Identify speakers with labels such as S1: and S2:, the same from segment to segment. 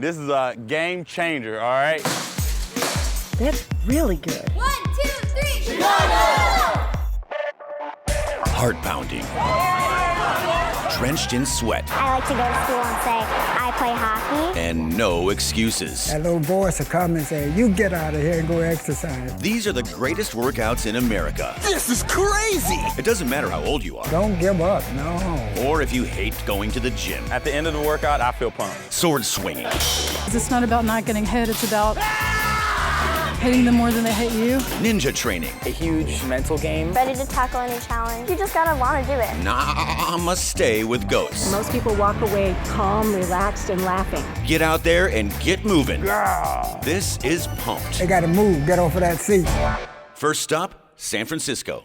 S1: This is a game changer, all right?
S2: That's really good.
S3: 1, 2, 3, Chicago!
S4: Heart pounding. Drenched in sweat.
S5: I like to go to school and say, I play hockey.
S4: And no excuses.
S6: That little voice will come and say, you get out of here and go exercise.
S4: These are the greatest workouts in America.
S7: This is crazy!
S4: It doesn't matter how old you are.
S6: Don't give up, no.
S4: Or if you hate going to the gym.
S1: At the end of the workout, I feel pumped.
S4: Sword swinging.
S8: It's not about not getting hit, it's about hitting them more than they hit you.
S4: Ninja training.
S9: A huge mental game.
S5: Ready to tackle any challenge. You just gotta wanna do it.
S4: Namaste with ghosts.
S2: Most people walk away calm, relaxed, and laughing.
S4: Get out there and get moving. This is Pumped.
S6: They gotta move, get off of that seat.
S4: First stop, San Francisco.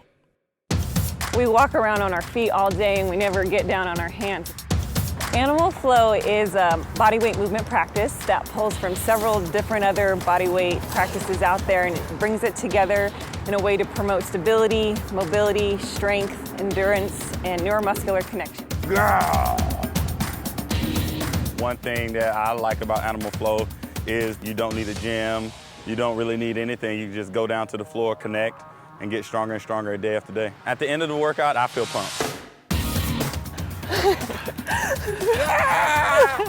S10: We walk around on our feet all day and we never get down on our hands. Animal flow is a bodyweight movement practice that pulls from several different other bodyweight practices out there and it brings it together in a way to promote stability, mobility, strength, endurance, and neuromuscular connection.
S1: One thing that I like about animal flow is you don't need a gym. You don't really need anything. You can just go down to the floor, connect, and get stronger and stronger day after day. At the end of the workout, I feel pumped.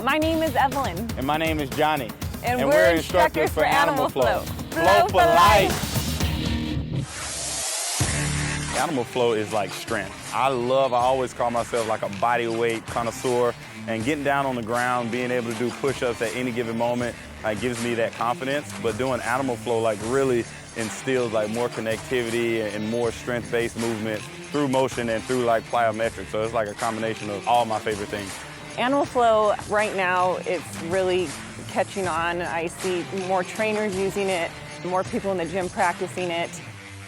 S10: My name is Evelyn.
S1: And my name is Johnny.
S10: And we're instructors for Animal Flow. Flow for life.
S1: Animal flow is like strength. I always call myself like a body weight connoisseur, and getting down on the ground, being able to do push-ups at any given moment, gives me that confidence. But doing animal flow really instills more connectivity and more strength-based movement through motion and through plyometrics. So it's like a combination of all my favorite things.
S10: Animal flow right now, it's really catching on. I see more trainers using it, more people in the gym practicing it.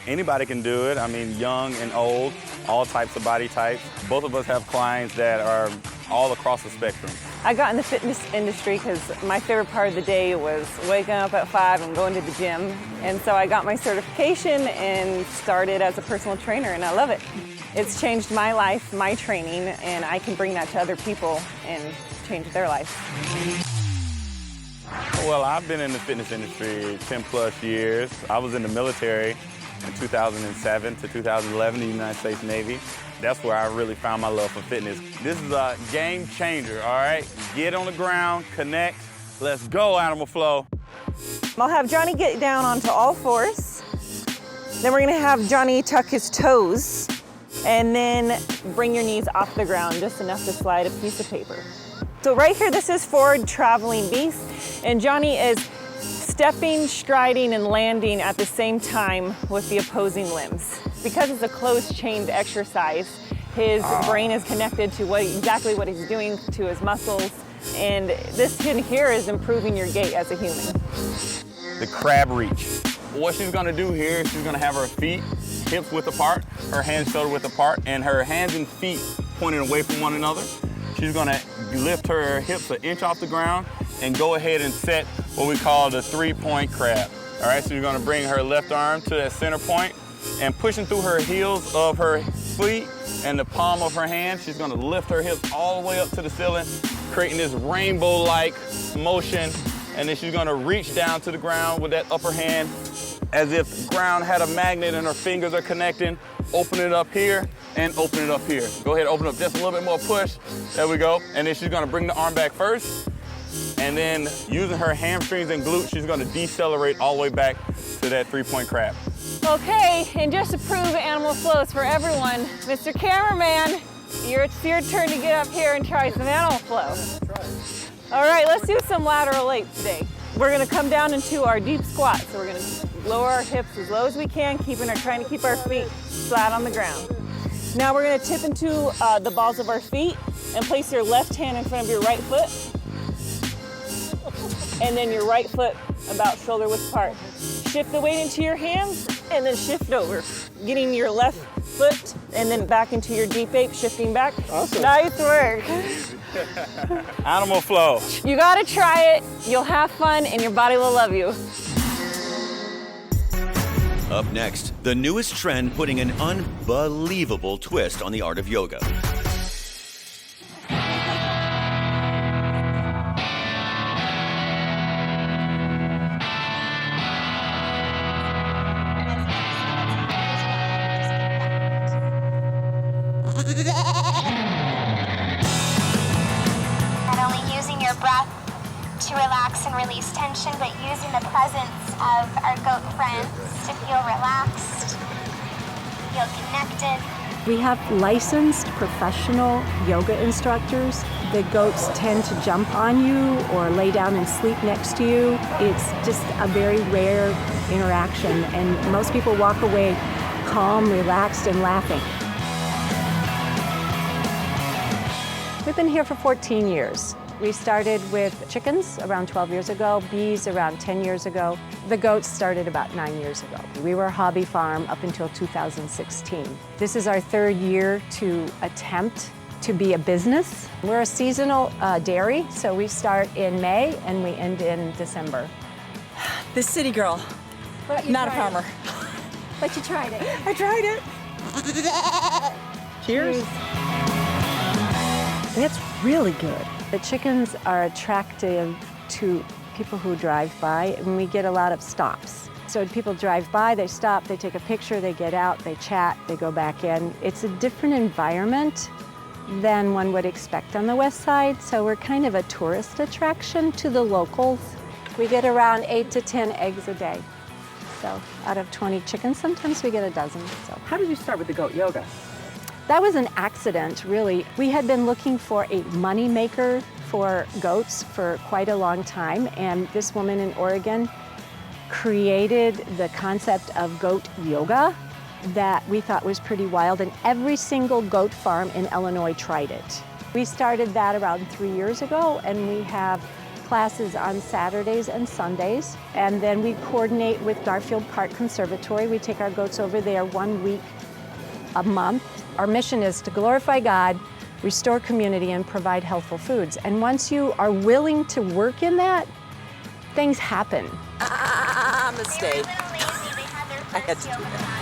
S1: Anybody can do it. I mean, young and old, all types of body types. Both of us have clients that are all across the spectrum.
S10: I got in the fitness industry because my favorite part of the day was waking up at 5 and going to the gym. And so I got my certification and started as a personal trainer, and I love it. It's changed my life, my training, and I can bring that to other people and change their life.
S1: Well, I've been in the fitness industry 10 plus years. I was in the military in 2007 to 2011 in the United States Navy. That's where I really found my love for fitness. This is a game changer, all right? Get on the ground, connect. Let's go, Animal Flow.
S10: I'll have Johnny get down onto all fours. Then we're gonna have Johnny tuck his toes and then bring your knees off the ground, just enough to slide a piece of paper. So right here, this is forward traveling beast, and Johnny is stepping, striding, and landing at the same time with the opposing limbs. Because it's a closed-chained exercise, his brain is connected to exactly what he's doing to his muscles, and this here is improving your gait as a human.
S1: The crab reach. What she's gonna do here, she's gonna have her feet hips width apart, her hands shoulder width apart, and her hands and feet pointed away from one another. She's gonna lift her hips an inch off the ground and go ahead and set what we call the 3-point crab. All right, so you're gonna bring her left arm to that center point and pushing through her heels of her feet and the palm of her hand, she's gonna lift her hips all the way up to the ceiling, creating this rainbow-like motion, and then she's gonna reach down to the ground with that upper hand as if the ground had a magnet and her fingers are connecting. Open it up here and open it up here. Go ahead, open up just a little bit more push. There we go. And then she's gonna bring the arm back first, and then using her hamstrings and glutes, she's gonna decelerate all the way back to that 3-point crab.
S10: Okay, and just to prove animal flows for everyone, Mr. Cameraman, it's your turn to get up here and try some animal flow. All right, let's do some lateral legs today. We're gonna come down into our deep squat. So we're gonna lower our hips as low as we can, trying to keep our feet flat on the ground. Now we're gonna tip into the balls of our feet and place your left hand in front of your right foot. And then your right foot about shoulder width apart. Shift the weight into your hands and then shift over. Getting your left foot and then back into your deep ape, shifting back.
S1: Awesome.
S10: Nice work.
S1: Animal flow.
S10: You gotta try it, you'll have fun, and your body will love you.
S4: Up next, the newest trend putting an unbelievable twist on the art of yoga.
S5: to relax and release tension, but using the presence of our goat friends to feel relaxed, feel connected.
S2: We have licensed professional yoga instructors. The goats tend to jump on you or lay down and sleep next to you. It's just a very rare interaction, and most people walk away calm, relaxed, and laughing. We've been here for 14 years. We started with chickens around 12 years ago, bees around 10 years ago. The goats started about 9 years ago. We were a hobby farm up until 2016. This is our third year to attempt to be a business. We're a seasonal dairy, so we start in May and we end in December.
S10: The city girl, not a farmer.
S2: But you tried it.
S10: I tried it. Cheers.
S2: That's really good. The chickens are attractive to people who drive by, and we get a lot of stops. So when people drive by, they stop, they take a picture, they get out, they chat, they go back in. It's a different environment than one would expect on the west side, so we're kind of a tourist attraction to the locals. We get around 8 to 10 eggs a day. So out of 20 chickens, sometimes we get a dozen. So
S3: How did you start with the goat yoga?
S2: that was an accident, really. We had been looking for a money maker for goats for quite a long time, and this woman in Oregon created the concept of goat yoga that we thought was pretty wild, and every single goat farm in Illinois tried it. We started that around 3 years ago, and we have classes on Saturdays and Sundays, and then we coordinate with Garfield Park Conservatory. We take our goats over there 1 week a month. Our mission is to glorify God, restore community, and provide healthful foods. And once you are willing to work in that, things happen.
S10: Mistake. I had to do that.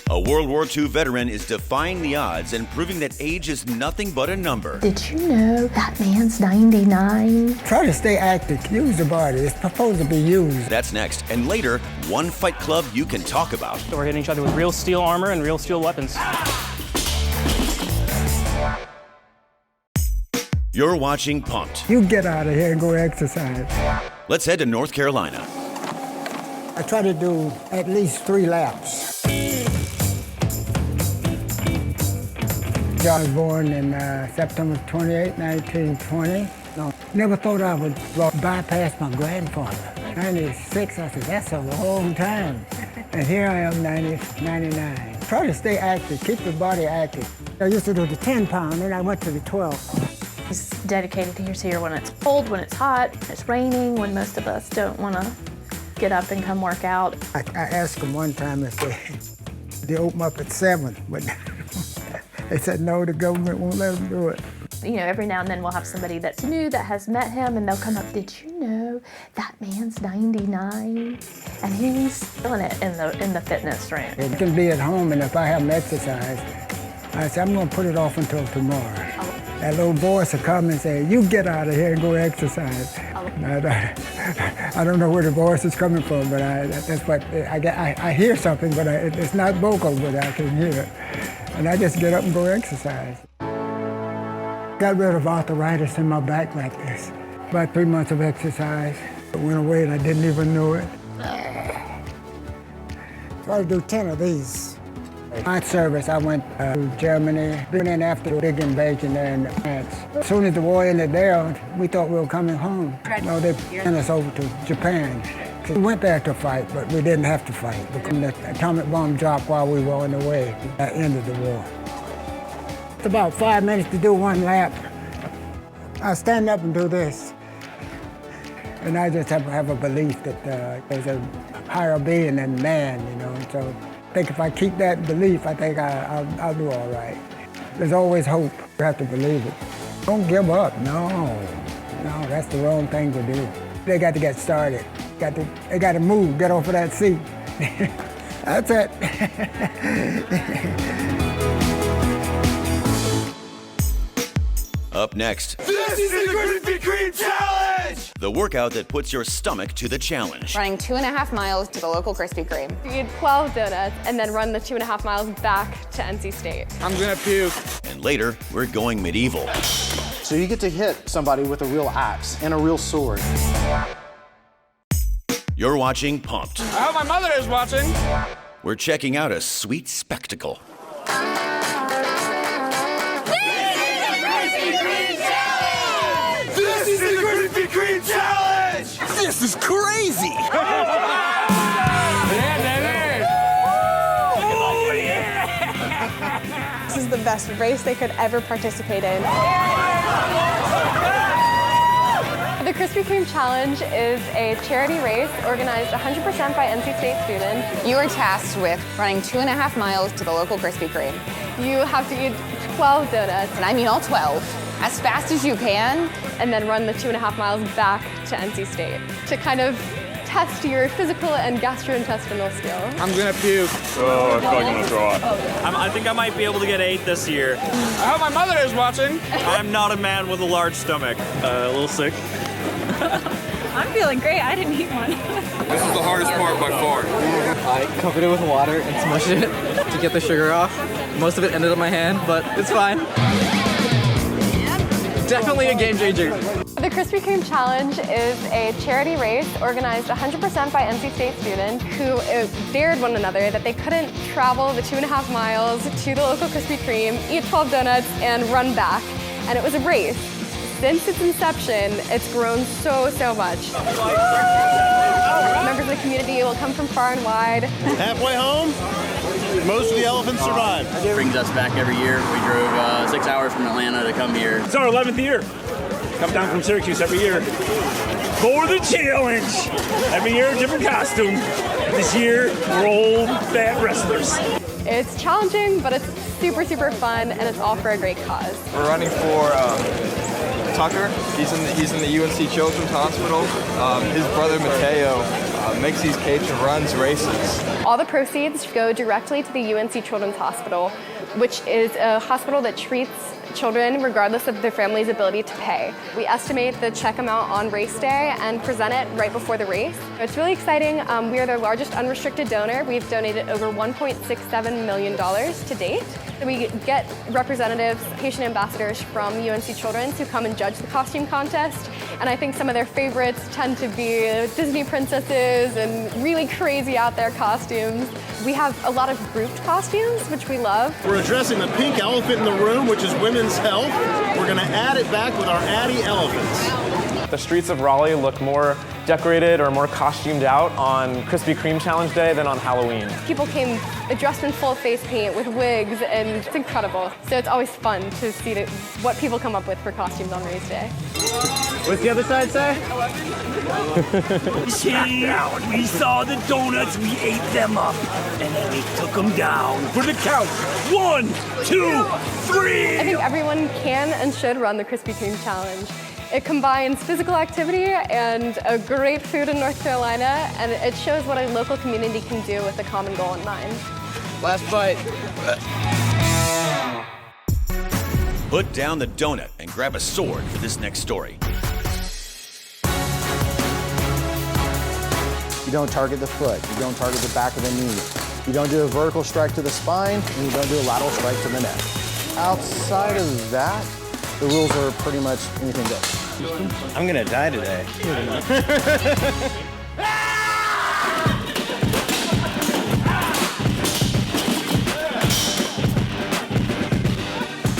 S4: A World War II veteran is defying the odds and proving that age is nothing but a number.
S7: Did you know that man's 99?
S6: Try to stay active. Use the body. It's supposed to be used.
S4: That's next. And later, one fight club you can talk about.
S3: So we're hitting each other with real steel armor and real steel weapons.
S4: You're watching Pumped.
S6: You get out of here and go exercise.
S4: Let's head to North Carolina.
S6: I try to do at least 3 laps. I was born in September 28, 1920. No, never thought I would bypass my grandfather. 96, I said, that's a long time. And here I am, 99. Try to stay active, keep the body active. I used to do the 10 pound, then I went to the 12.
S7: He's dedicated to here when it's cold, when it's hot, it's raining, when most of us don't want to get up and come work out.
S6: I asked him one time if they open up at 7, but they said no, the government won't let them do it.
S7: You know, every now and then we'll have somebody that's new that has met him, and they'll come up, did you know that man's 99? And he's feeling it in the fitness room.
S6: It can be at home, and if I haven't exercised, I said, I'm going to put it off until tomorrow. That little voice will come and say, you get out of here and go exercise. I don't know where the voice is coming from, but that's what I hear something, but it's not vocal, but I can hear it. And I just get up and go exercise. Got rid of arthritis in my back like this. About 3 months of exercise. It went away and I didn't even know it. Try to do 10 of these. My service, I went to Germany, been in after the big invasion there in France. As soon as the war ended there, we thought we were coming home. No, they sent us over to Japan. We went there to fight, but we didn't have to fight because the atomic bomb dropped while we were on the way. That ended the war. It's about 5 minutes to do 1 lap. I stand up and do this. And I just have a belief that there's a higher being than man, you know. So I think if I keep that belief, I think I'll do all right. There's always hope. You have to believe it. Don't give up, no, that's the wrong thing to do. They got to get started. They got to move, get off of that seat. That's it.
S4: Up next.
S9: This is the Krispy Kreme Challenge!
S4: the workout that puts your stomach to the challenge.
S9: Running 2.5 miles to the local Krispy Kreme.
S7: You eat 12 donuts and then run the 2.5 miles back to NC State.
S1: I'm gonna puke.
S4: And later, we're going medieval.
S11: So you get to hit somebody with a real axe and a real sword.
S4: You're watching Pumped.
S1: I hope my mother is watching.
S4: We're checking out a sweet spectacle.
S12: This is the Krispy Kreme Challenge! This is crazy!
S10: This is the best race they could ever participate in.
S7: The Krispy Kreme Challenge is a charity race organized 100% by NC State students.
S9: You are tasked with running 2.5 miles to the local Krispy Kreme.
S7: You have to eat 12 donuts.
S9: And I mean all 12. As fast as you can.
S7: And then run the 2.5 miles back to NC State to kind of test your physical and gastrointestinal skills.
S1: I'm gonna puke. Oh, I feel like I'm gonna throw up.
S3: I think I might be able to get 8 this year.
S1: I hope my mother is watching.
S3: I'm not a man with a large stomach. A little sick.
S10: I'm feeling great. I didn't eat one.
S1: This is the hardest part by far.
S13: I covered it with water and smushed it to get the sugar off. Most of it ended up in my hand, but it's fine. Definitely a game changer.
S7: The Krispy Kreme Challenge is a charity race organized 100% by NC State students who dared one another that they couldn't travel the 2.5 miles to the local Krispy Kreme, eat 12 donuts, and run back. And it was a race. Since its inception, it's grown so much. Members of the community will come from far and wide.
S12: Halfway home, most of the elephants survive.
S14: It brings us back every year. We drove 6 hours from Atlanta to come here.
S15: It's our 11th year. Come down from Syracuse every year for the challenge. Every year, a different costume. This year, we're old, fat wrestlers.
S7: It's challenging, but it's super fun, and it's all for a great cause.
S16: We're running for Tucker. He's in the UNC Children's Hospital. His brother Mateo makes these capes and runs races.
S7: All the proceeds go directly to the UNC Children's Hospital, which is a hospital that treats children regardless of their family's ability to pay. We estimate the check amount on race day and present it right before the race. It's really exciting. We are their largest unrestricted donor. We've donated over $1.67 million to date. We get representatives, patient ambassadors from UNC Children's who come and judge the costume contest. And I think some of their favorites tend to be Disney princesses and really crazy out there costumes. We have a lot of grouped costumes, which we love.
S12: We're addressing the pink elephant in the room, which is women's health. We're gonna add it back with our Addy elephants.
S17: The streets of Raleigh look more decorated or more costumed out on Krispy Kreme Challenge Day than on Halloween.
S7: People came dressed in full face paint with wigs, and it's incredible. So it's always fun to see what people come up with for costumes on race day.
S15: What's the other side say? We saw the donuts, we ate them up, and then we took them down for the count. 1, 2, 3!
S7: I think everyone can and should run the Krispy Kreme Challenge. It combines physical activity and a great food in North Carolina, and it shows what a local community can do with a common goal in mind.
S13: Last bite.
S4: Put down the donut and grab a sword for this next story.
S11: You don't target the foot. You don't target the back of the knee. You don't do a vertical strike to the spine, and you don't do a lateral strike to the neck. Outside of that, the rules are pretty much anything goes.
S16: I'm gonna die today.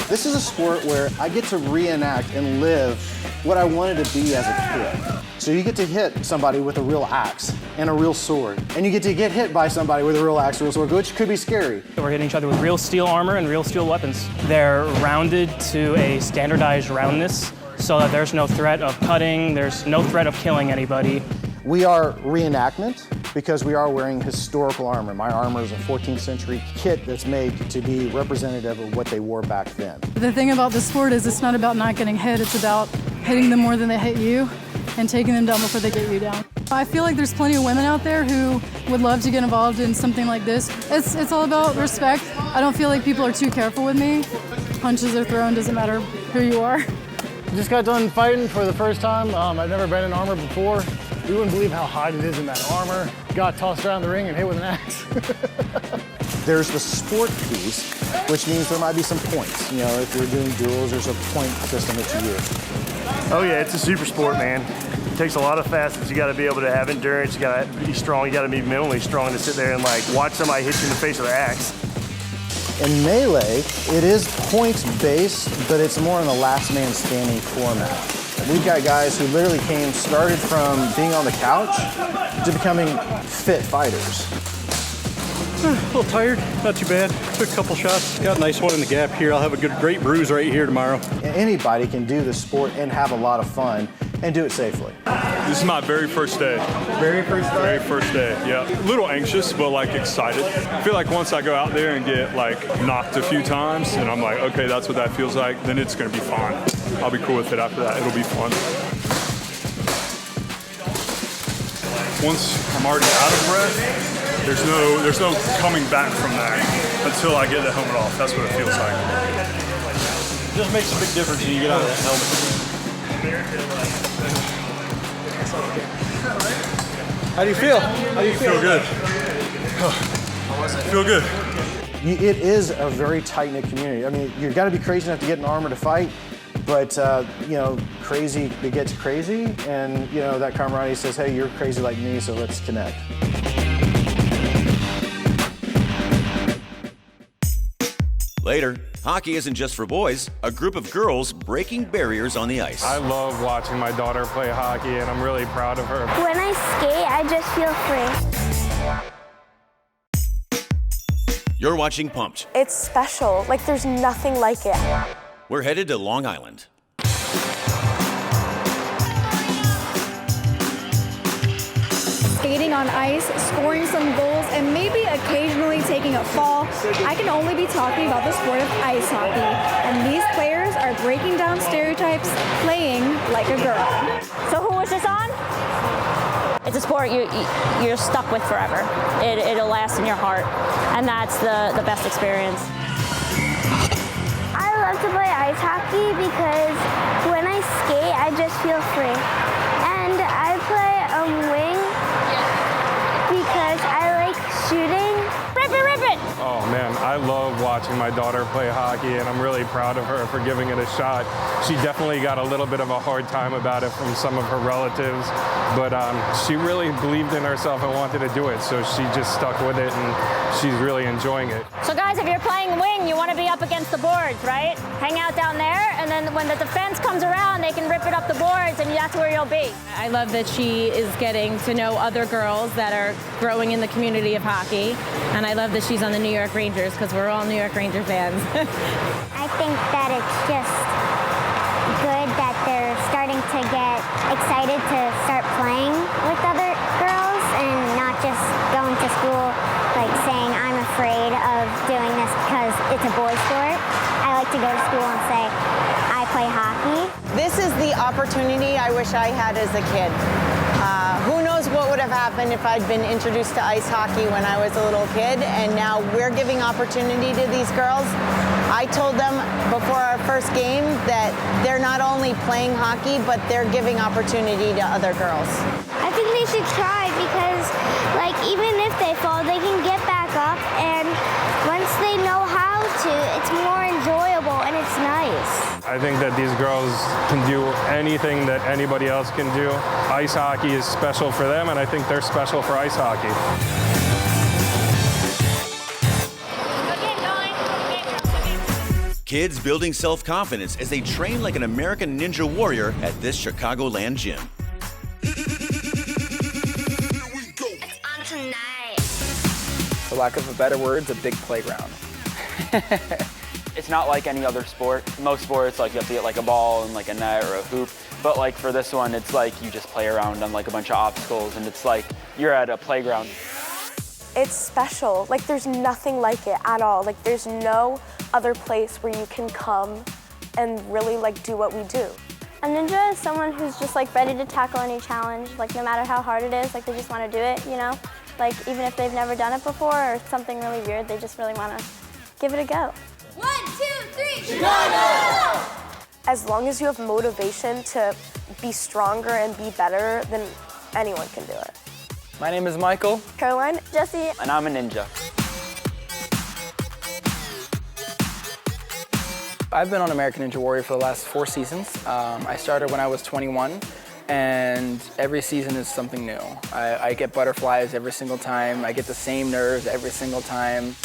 S11: This is a sport where I get to reenact and live what I wanted to be as a kid. So you get to hit somebody with a real axe and a real sword. And you get to get hit by somebody with a real axe or a sword, which could be scary.
S3: We're hitting each other with real steel armor and real steel weapons. They're rounded to a standardized roundness so that there's no threat of cutting, there's no threat of killing anybody.
S11: We are reenactment because we are wearing historical armor. My armor is a 14th century kit that's made to be representative of what they wore back then.
S8: The thing about the sport is it's not about not getting hit, it's about hitting them more than they hit you and taking them down before they get you down. I feel like there's plenty of women out there who would love to get involved in something like this. It's all about respect. I don't feel like people are too careful with me. Punches are thrown, doesn't matter who you are.
S18: Just got done fighting for the first time. I've never been in armor before. You wouldn't believe how hot it is in that armor. Got tossed around the ring and hit with an axe.
S11: There's the sport piece, which means there might be some points. You know, if you're doing duels, there's a point system that you use.
S19: Oh yeah, it's a super sport, man. It takes a lot of facets. You gotta be able to have endurance, you gotta be strong, you gotta be mentally strong to sit there and like watch somebody hit you in the face with an axe.
S11: In Melee, it is points-based, but it's more in the last man standing format. We've got guys who literally started from being on the couch to becoming fit fighters.
S20: A little tired, not too bad. Took a couple shots, got a nice one in the gap here. I'll have a great bruise right here tomorrow.
S11: Anybody can do this sport and have a lot of fun and do it safely.
S21: This is my very first day.
S11: Very first day?
S21: Very first day, yeah. A little anxious, but like excited. I feel like once I go out there and get like knocked a few times and I'm like, okay, that's what that feels like, then it's gonna be fine. I'll be cool with it after that, it'll be fun. Once I'm already out of breath, there's no coming back from that until I get the helmet off. That's what it feels like.
S20: It just makes a big difference when you get out of that helmet. How do you feel? How do you feel?
S21: Feel good. Feel good.
S11: It is a very tight-knit community. I mean, you've got to be crazy enough to get in armor to fight, but you know, crazy begets crazy, and you know that camaraderie says, "Hey, you're crazy like me, so let's connect."
S4: Later, hockey isn't just for boys. A group of girls breaking barriers on the ice.
S22: I love watching my daughter play hockey, and I'm really proud of her.
S5: When I skate, I just feel free.
S4: You're watching Pumped.
S23: It's special. Like, there's nothing like it.
S4: We're headed to Long Island.
S24: Skating on ice, scoring some goals, and maybe occasionally taking a fall, I can only be talking about the sport of ice hockey. And these players are breaking down stereotypes, playing like a girl.
S25: So who was this on? It's a sport you're stuck with forever. It'll last in your heart, and that's the best experience.
S5: I love to play ice hockey because when I skate, I just feel free. And I play wing because I like shooting.
S25: Rip it, rip it!
S22: Oh man, I love watching my daughter play hockey, and I'm really proud of her for giving it a shot. She definitely got a little bit of a hard time about it from some of her relatives, but she really believed in herself and wanted to do it, so she just stuck with it, and she's really enjoying it.
S25: So guys, if you're playing wing, you want to be up against the boards, right? Hang out down there, and then when the defense comes around, they can rip it up the boards, and that's where you'll be.
S26: I love that she is getting to know other girls that are growing in the community of hockey, and I love that she's on the New York Rangers, because we're all New York Ranger fans.
S5: I think that it's just good that they're starting to get excited to start playing with other girls and not just going to school like saying I'm afraid of doing this because it's a boys' sport. I like to go to school and say I play hockey.
S27: This is the opportunity I wish I had as a kid. Who knows what would have happened if I'd been introduced to ice hockey when I was a little kid, and now we're giving opportunity to these girls. I told them before our first game that they're not only playing hockey, but they're giving opportunity to other girls.
S5: I think they should try because, like, even if they fall, they can get back up, and once they know how to, it's more enjoyable and it's nice.
S22: I think that these girls can do anything that anybody else can do. Ice hockey is special for them, and I think they're special for ice hockey.
S4: Kids building self-confidence as they train like an American Ninja Warrior at this Chicagoland gym.
S28: For lack of a better word, it's a big playground.
S14: It's not like any other sport. Most sports, like, you have to get like a ball and like a net or a hoop. But like for this one, it's like you just play around on like a bunch of obstacles, and it's like you're at a playground.
S23: It's special. Like, there's nothing like it at all. Like, there's no other place where you can come and really like do what we do.
S5: A ninja is someone who's just like ready to tackle any challenge, like no matter how hard it is, like they just want to do it, you know? Like even if they've never done it before or something really weird, they just really want to give it a go.
S23: 1, 2, 3, Chicago! as long as you have motivation to be stronger and be better, then anyone can do it.
S28: My name is Michael.
S23: Caroline. Jesse.
S14: And I'm a ninja.
S28: I've been on American Ninja Warrior for the last 4 seasons. I started when I was 21, and every season is something new. I get butterflies every single time. I get the same nerves every single time.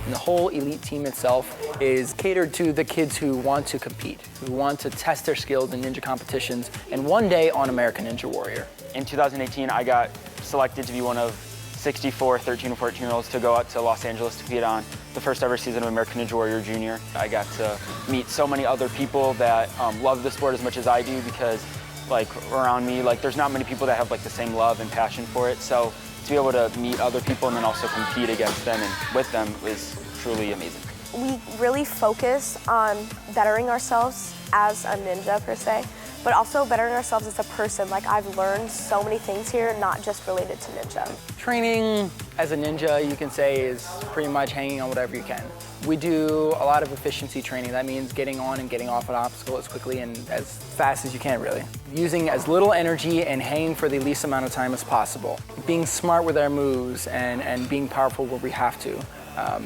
S28: And the whole elite team itself is catered to the kids who want to compete, who want to test their skills in ninja competitions, and one day on American Ninja Warrior.
S14: In 2018, I got selected to be one of 64 13 and 14-year-olds to go out to Los Angeles to compete on the first ever season of American Ninja Warrior Junior. I got to meet so many other people that love the sport as much as I do, because like around me, like there's not many people that have like the same love and passion for it. So to be able to meet other people and then also compete against them and with them is truly amazing.
S23: We really focus on bettering ourselves as a ninja per se, but also bettering ourselves as a person. Like, I've learned so many things here, not just related to ninja.
S28: Training as a ninja, you can say, is pretty much hanging on whatever you can. We do a lot of efficiency training. That means getting on and getting off an obstacle as quickly and as fast as you can, really. Using as little energy and hanging for the least amount of time as possible. Being smart with our moves and being powerful where we have to.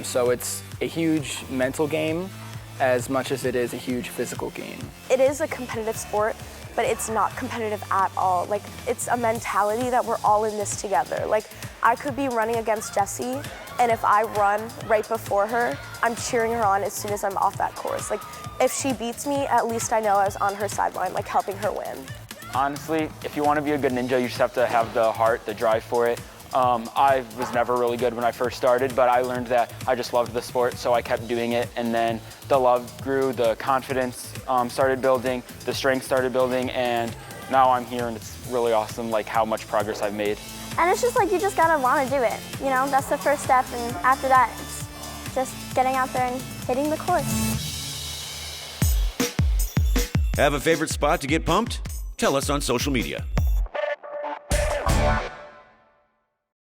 S28: So it's a huge mental game as much as it is a huge physical game.
S23: It is a competitive sport, but it's not competitive at all. Like, it's a mentality that we're all in this together. Like, I could be running against Jessie, and if I run right before her, I'm cheering her on as soon as I'm off that course. Like, if she beats me, at least I know I was on her sideline, like helping her win.
S14: Honestly, if you want to be a good ninja, you just have to have the heart, the drive for it. I was never really good when I first started, but I learned that I just loved the sport, so I kept doing it, and then the love grew, the confidence started building, the strength started building, and now I'm here, and it's really awesome, like how much progress I've made.
S5: And it's just like, you just gotta wanna do it, you know? That's the first step, and after that, it's just getting out there and hitting the course.
S4: Have a favorite spot to get pumped? Tell us on social media.